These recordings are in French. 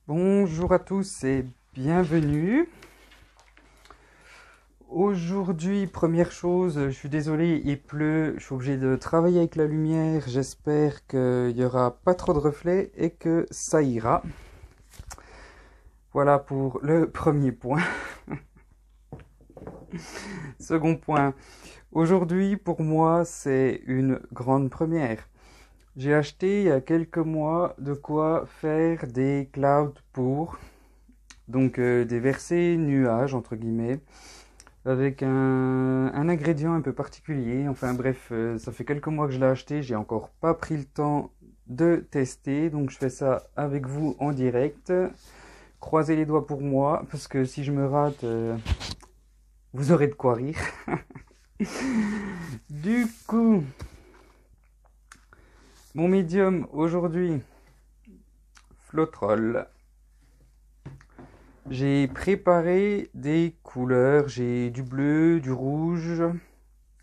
Bonjour à tous et bienvenue. Aujourd'hui, première chose, je suis désolé, il pleut, je suis obligé de travailler avec la lumière. J'espère qu'il n'y aura pas trop de reflets et que ça ira. Voilà pour le premier point. Second point, aujourd'hui pour moi c'est une grande première. J'ai acheté il y a quelques mois de quoi faire des clouds pour, donc des versets nuages entre guillemets, avec un ingrédient un peu particulier. Enfin bref, ça fait quelques mois que je l'ai acheté, j'ai encore pas pris le temps de tester, donc je fais ça avec vous en direct. Croisez les doigts pour moi, parce que si je me rate, vous aurez de quoi rire. Du coup, mon médium aujourd'hui, Flotrol. J'ai préparé des couleurs, j'ai du bleu, du rouge,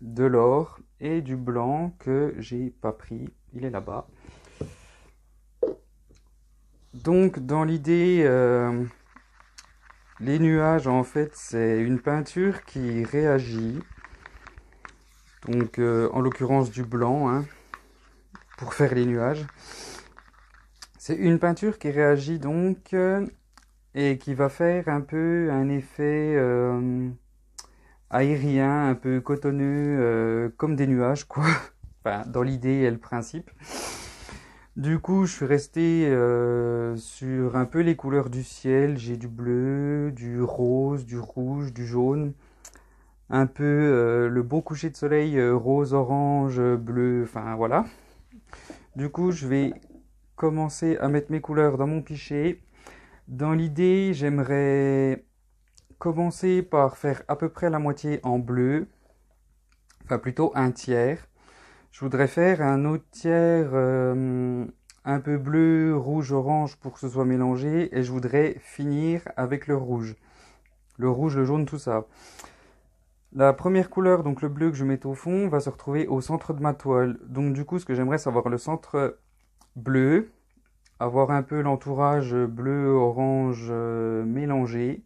de l'or et du blanc que j'ai pas pris, il est là-bas. Donc dans l'idée, les nuages en fait c'est une peinture qui réagit, donc en l'occurrence du blanc hein, pour faire les nuages. C'est une peinture qui réagit donc et qui va faire un peu un effet aérien, un peu cotonneux, comme des nuages quoi. Enfin, dans l'idée et le principe. Du coup, je suis resté sur un peu les couleurs du ciel. J'ai du bleu, du rose, du rouge, du jaune. Un peu le beau coucher de soleil rose, orange, bleu, enfin voilà. Du coup, je vais commencer à mettre mes couleurs dans mon pichet. Dans l'idée, j'aimerais commencer par faire à peu près la moitié en bleu. Enfin, plutôt un tiers. Je voudrais faire un autre tiers un peu bleu, rouge, orange pour que ce soit mélangé. Et je voudrais finir avec le rouge. Le rouge, le jaune, tout ça. La première couleur, donc le bleu que je mets au fond, va se retrouver au centre de ma toile. Donc du coup, ce que j'aimerais, c'est avoir le centre bleu, avoir un peu l'entourage bleu, orange mélangé,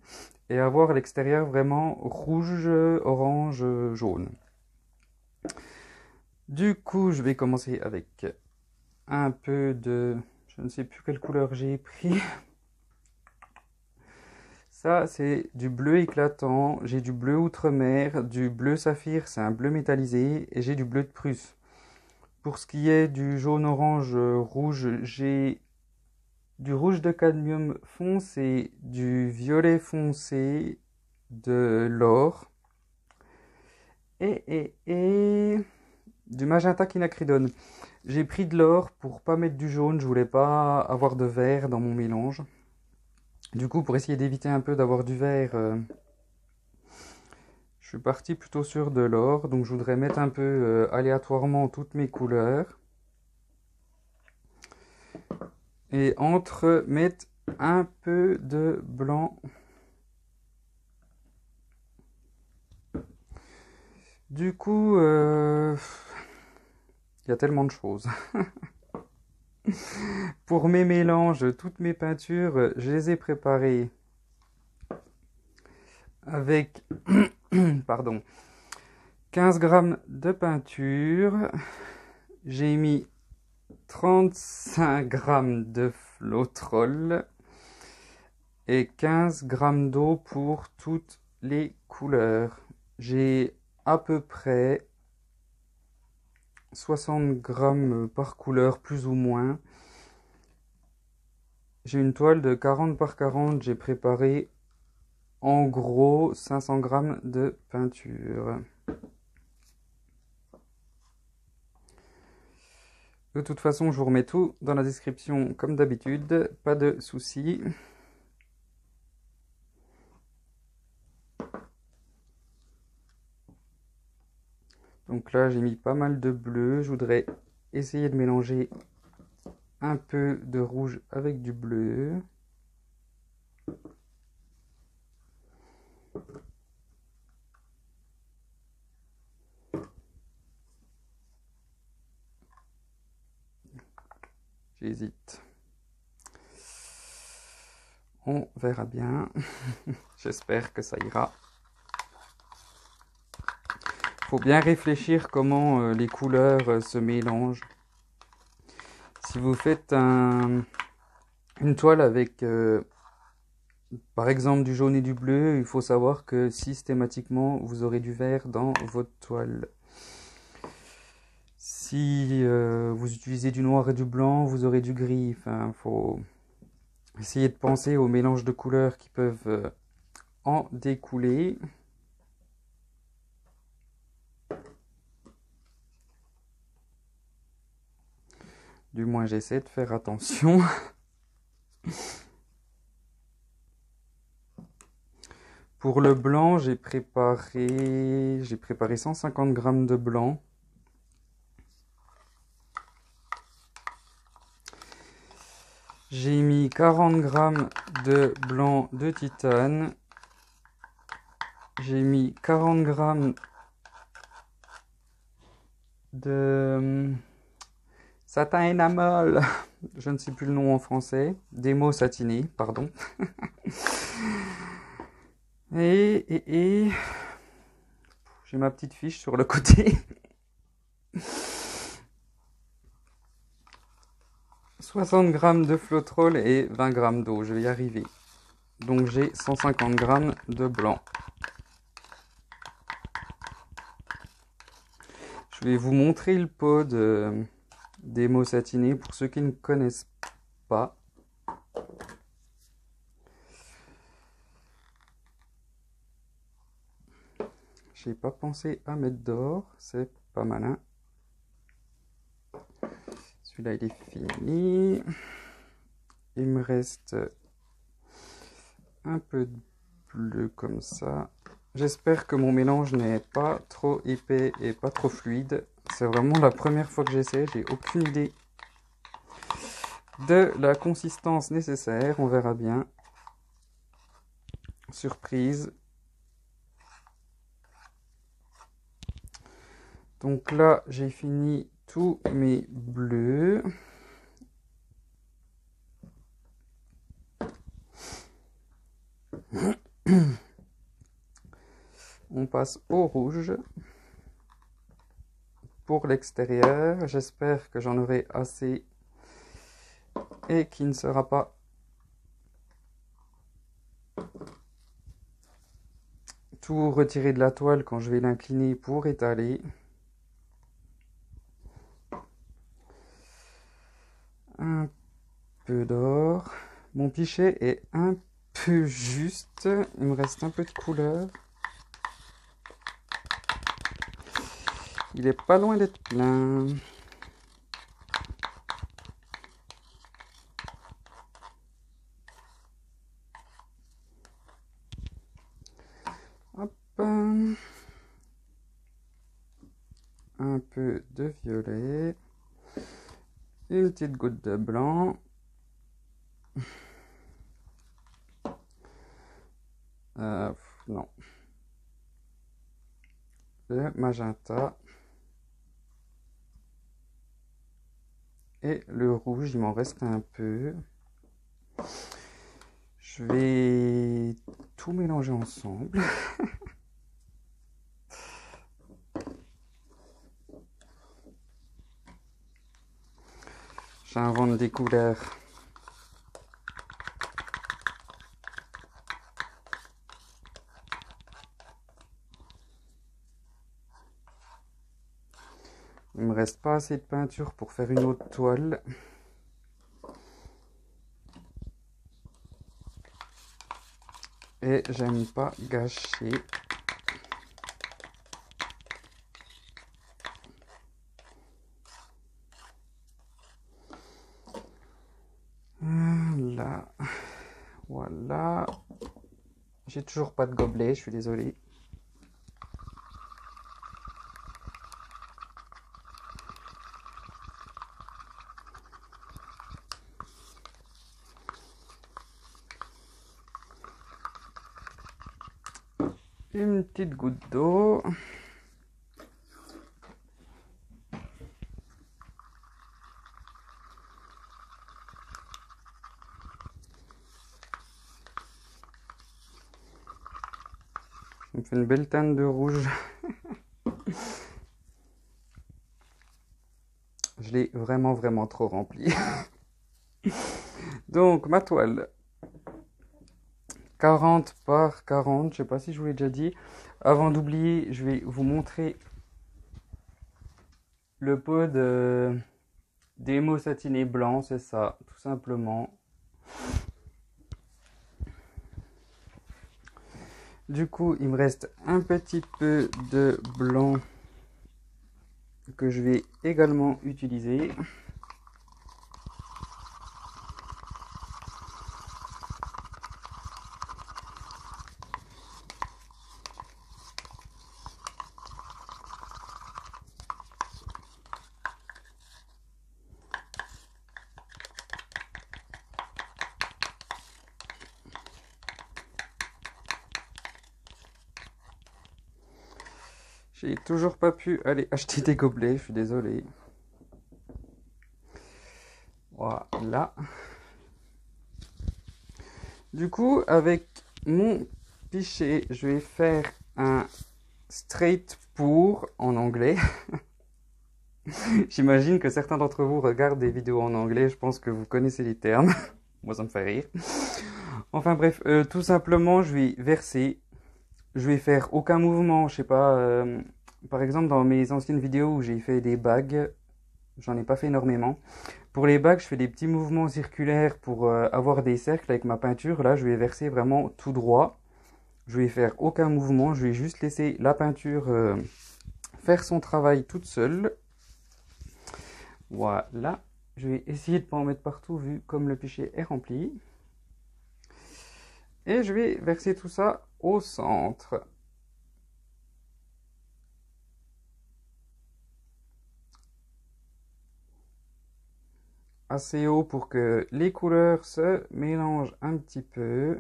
et avoir à l'extérieur vraiment rouge, orange, jaune. Du coup, je vais commencer avec un peu de... Je ne sais plus quelle couleur j'ai pris. Ça, c'est du bleu éclatant. J'ai du bleu outre-mer, du bleu saphir, c'est un bleu métallisé, et j'ai du bleu de Prusse. Pour ce qui est du jaune, orange, rouge, j'ai du rouge de cadmium foncé, du violet foncé, de l'or, et du magenta quinacridone. J'ai pris de l'or pour pas mettre du jaune, je voulais pas avoir de vert dans mon mélange. Du coup, pour essayer d'éviter un peu d'avoir du vert, je suis parti plutôt sur de l'or. Donc je voudrais mettre un peu aléatoirement toutes mes couleurs. Et entre mettre un peu de blanc. Du coup, il y a tellement de choses. Pour mes mélanges, toutes mes peintures, je les ai préparées avec pardon, 15 grammes de peinture. J'ai mis 35 grammes de Flotrol et 15 grammes d'eau pour toutes les couleurs. J'ai à peu près 60 grammes par couleur, plus ou moins. J'ai une toile de 40 par 40, j'ai préparé en gros 500 grammes de peinture. De toute façon, je vous remets tout dans la description comme d'habitude, pas de soucis. Donc là, j'ai mis pas mal de bleu. Je voudrais essayer de mélanger un peu de rouge avec du bleu. J'hésite. On verra bien. J'espère que ça ira. Faut bien réfléchir comment les couleurs se mélangent. Si vous faites une toile avec, par exemple, du jaune et du bleu, il faut savoir que systématiquement, vous aurez du vert dans votre toile. Si vous utilisez du noir et du blanc, vous aurez du gris. Enfin, faut essayer de penser aux mélanges de couleurs qui peuvent en découler. Du moins, j'essaie de faire attention. Pour le blanc, j'ai préparé 150 g de blanc. J'ai mis 40 g de blanc de titane. J'ai mis 40 g de satin énamel. Je ne sais plus le nom en français. Démo satiné, pardon. Et j'ai ma petite fiche sur le côté. 60 g de flotrol et 20 g d'eau, je vais y arriver. Donc j'ai 150 g de blanc. Je vais vous montrer le pot Démo satiné pour ceux qui ne connaissent pas. J'ai pas pensé à mettre d'or, c'est pas malin. Celui-là il est fini. Il me reste un peu de bleu comme ça. J'espère que mon mélange n'est pas trop épais et pas trop fluide. C'est vraiment la première fois que j'essaie, j'ai aucune idée de la consistance nécessaire. On verra bien. Surprise. Donc là, j'ai fini tous mes bleus. On passe au rouge pour l'extérieur. J'espère que j'en aurai assez et qu'il ne sera pas tout retiré de la toile quand je vais l'incliner pour étaler. Un peu d'or. Mon pichet est un peu juste. Il me reste un peu de couleur. Il est pas loin d'être plein. Hop. Un peu de violet. Une petite goutte de blanc. Non. Le magenta. Et le rouge, il m'en reste un peu. Je vais tout mélanger ensemble. J'invente des couleurs. Il me reste pas assez de peinture pour faire une autre toile. Et j'aime pas gâcher. Là. Voilà. J'ai toujours pas de gobelet, je suis désolé. Une petite goutte d'eau. me fait une belle teinte de rouge. Je l'ai vraiment trop rempli. Donc, ma toile. 40 par 40, je sais pas si je vous l'ai déjà dit. Avant d'oublier, je vais vous montrer le pot d'émo satiné blanc, c'est ça, tout simplement. Du coup, il me reste un petit peu de blanc que je vais également utiliser. J'ai toujours pas pu aller acheter des gobelets, je suis désolé. Voilà. Du coup, avec mon pichet, je vais faire un straight pour en anglais. J'imagine que certains d'entre vous regardent des vidéos en anglais, je pense que vous connaissez les termes. Moi, ça me fait rire. Enfin bref, tout simplement, je vais verser. Je vais faire aucun mouvement, je sais pas. Par exemple, dans mes anciennes vidéos où j'ai fait des bagues, j'en ai pas fait énormément. Pour les bagues, je fais des petits mouvements circulaires pour avoir des cercles avec ma peinture. Là, je vais verser vraiment tout droit. Je vais faire aucun mouvement, je vais juste laisser la peinture faire son travail toute seule. Voilà. Je vais essayer de ne pas en mettre partout vu comme le pichet est rempli. Et je vais verser tout ça au centre. Assez haut pour que les couleurs se mélangent un petit peu.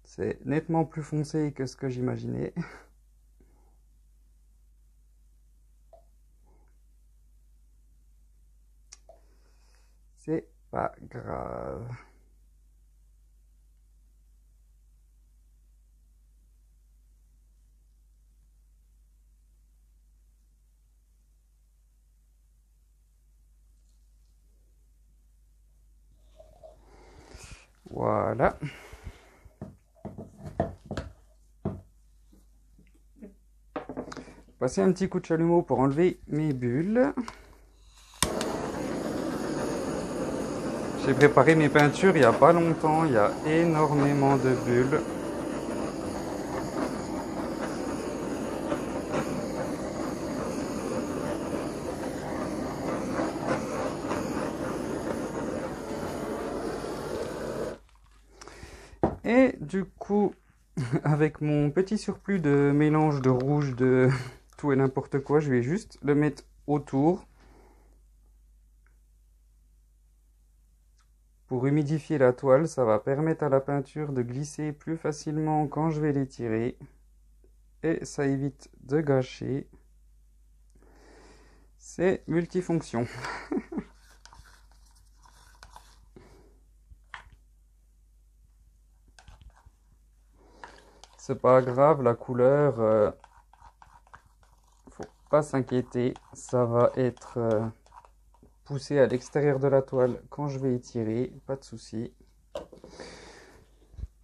C'est nettement plus foncé que ce que j'imaginais. C'est pas grave. Voilà. Passer un petit coup de chalumeau pour enlever mes bulles. J'ai préparé mes peintures il n'y a pas longtemps, il y a énormément de bulles. Et du coup, avec mon petit surplus de mélange de rouge, de tout et n'importe quoi, je vais juste le mettre autour pour humidifier la toile. Ça va permettre à la peinture de glisser plus facilement quand je vais l'étirer et ça évite de gâcher. C'est multifonction. C'est pas grave, la couleur, faut pas s'inquiéter, ça va être poussé à l'extérieur de la toile quand je vais étirer, pas de souci.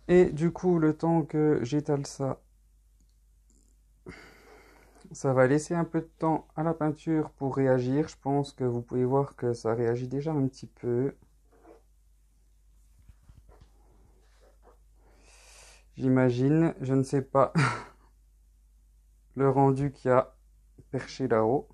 Et du coup, le temps que j'étale ça, ça va laisser un peu de temps à la peinture pour réagir. Je pense que vous pouvez voir que ça réagit déjà un petit peu. J'imagine, je ne sais pas le rendu qu'il y a perché là-haut.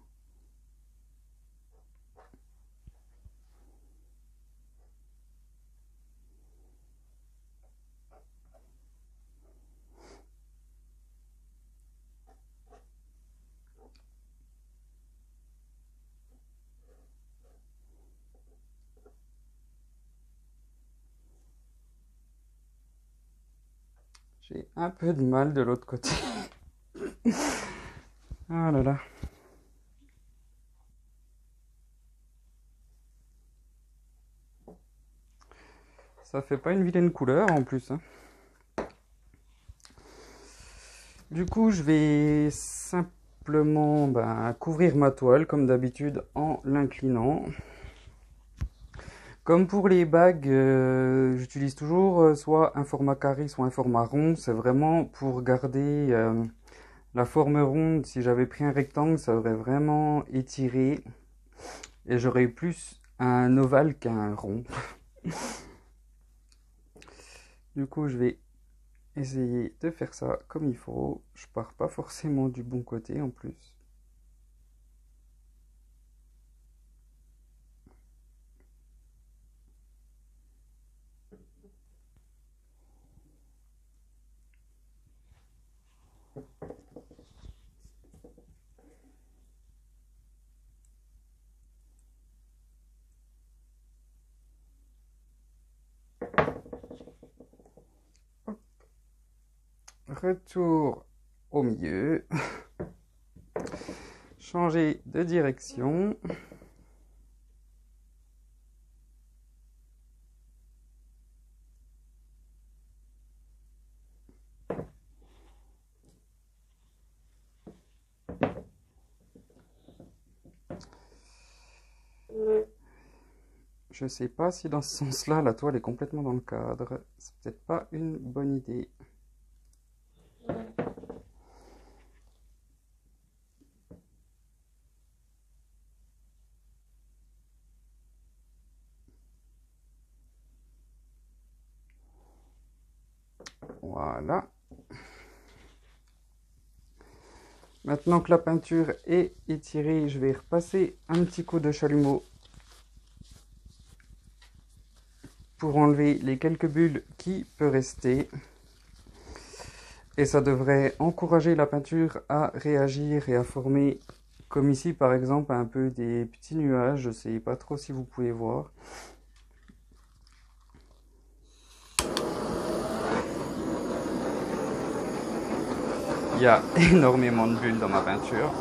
J'ai un peu de mal de l'autre côté. Ah là là. Ça fait pas une vilaine couleur en plus, hein. Du coup, je vais simplement couvrir ma toile comme d'habitude en l'inclinant. Comme pour les bagues, j'utilise toujours soit un format carré, soit un format rond. C'est vraiment pour garder la forme ronde. Si j'avais pris un rectangle, ça aurait vraiment étiré. Et j'aurais eu plus un ovale qu'un rond. Du coup, je vais essayer de faire ça comme il faut. Je pars pas forcément du bon côté en plus. Retour au milieu. Changer de direction. Je sais pas si dans ce sens-là, la toile est complètement dans le cadre. C'est peut-être pas une bonne idée. Voilà. Maintenant que la peinture est étirée, je vais repasser un petit coup de chalumeau pour enlever les quelques bulles qui peuvent rester. Et ça devrait encourager la peinture à réagir et à former, comme ici par exemple, un peu des petits nuages. Je ne sais pas trop si vous pouvez voir. Il y a énormément de bulles dans ma peinture.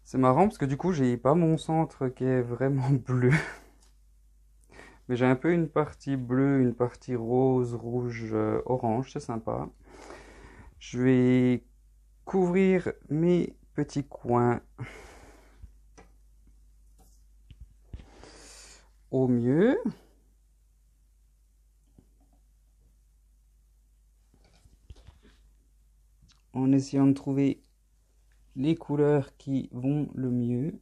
C'est marrant parce que du coup, j'ai pas mon centre qui est vraiment bleu. Mais j'ai un peu une partie bleue, une partie rose, rouge, orange, c'est sympa. Je vais couvrir mes petits coins au mieux. En essayant de trouver les couleurs qui vont le mieux.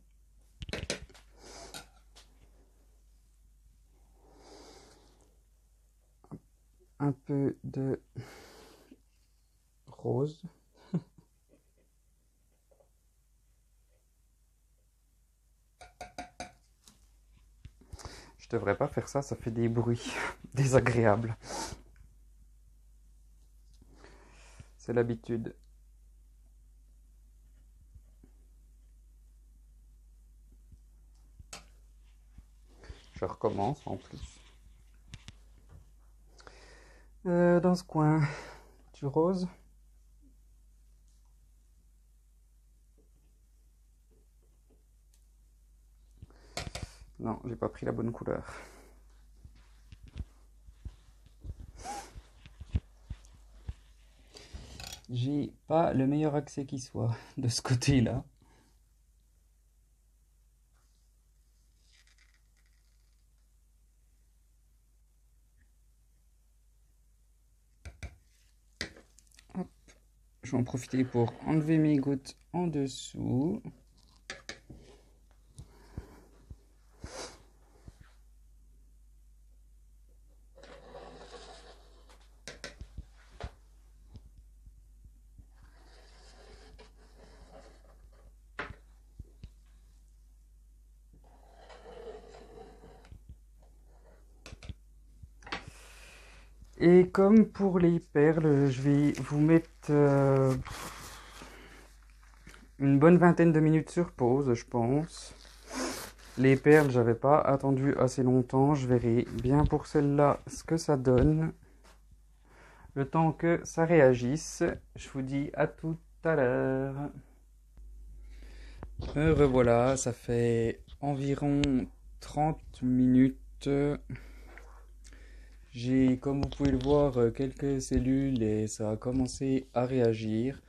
Un peu de rose. Je devrais pas faire ça, ça fait des bruits désagréables. C'est l'habitude. Je recommence en plus. Dans ce coin, du rose. Non, j'ai pas pris la bonne couleur. J'ai pas le meilleur accès qui soit de ce côté-là. Hop. Je vais en profiter pour enlever mes gouttes en dessous. Et comme pour les perles, je vais vous mettre une bonne vingtaine de minutes sur pause, je pense. Les perles, j'avais pas attendu assez longtemps. Je verrai bien pour celle-là ce que ça donne. le temps que ça réagisse. Je vous dis à tout à l'heure. Me revoilà, ça fait environ 30 minutes. J'ai, comme vous pouvez le voir, quelques cellules et ça a commencé à réagir.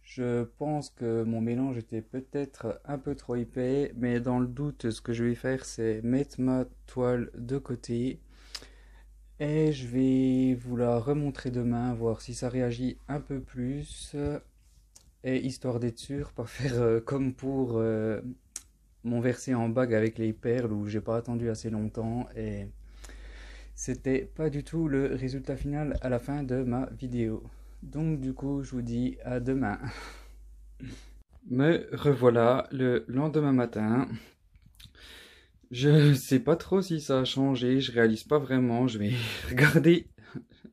Je pense que mon mélange était peut-être un peu trop épais, mais dans le doute, ce que je vais faire, c'est mettre ma toile de côté et je vais vous la remontrer demain, voir si ça réagit un peu plus. Et histoire d'être sûr, pas faire comme pour mon verset en bague avec les perles où j'ai pas attendu assez longtemps et c'était pas du tout le résultat final à la fin de ma vidéo. Donc du coup, je vous dis à demain. Me revoilà le lendemain matin. Je sais pas trop si ça a changé, je réalise pas vraiment. Je vais regarder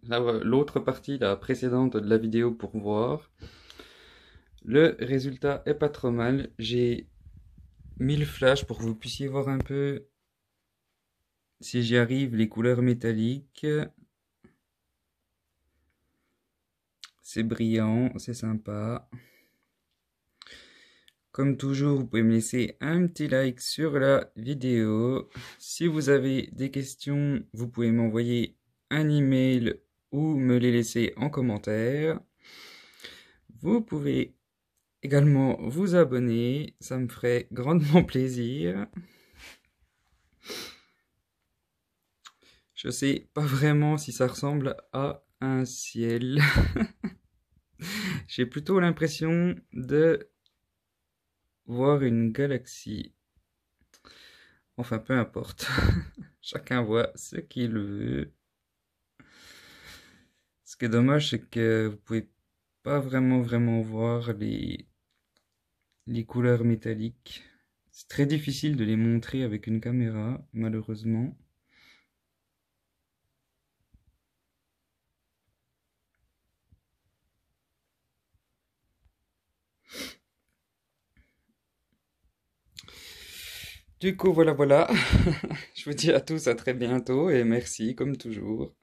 l'autre partie, la précédente de la vidéo pour voir. Le résultat est pas trop mal. J'ai mis le flash pour que vous puissiez voir un peu si j'y arrive les couleurs métalliques. C'est brillant, c'est sympa. Comme toujours, vous pouvez me laisser un petit like sur la vidéo. Si vous avez des questions, vous pouvez m'envoyer un email ou me les laisser en commentaire. Vous pouvez également vous abonner, ça me ferait grandement plaisir. Je sais pas vraiment si ça ressemble à un ciel. J'ai plutôt l'impression de voir une galaxie. Enfin, peu importe. Chacun voit ce qu'il veut. Ce qui est dommage, c'est que vous pouvez pas vraiment voir les couleurs métalliques. C'est très difficile de les montrer avec une caméra, malheureusement. Du coup, voilà. Je vous dis à tous à très bientôt et merci comme toujours.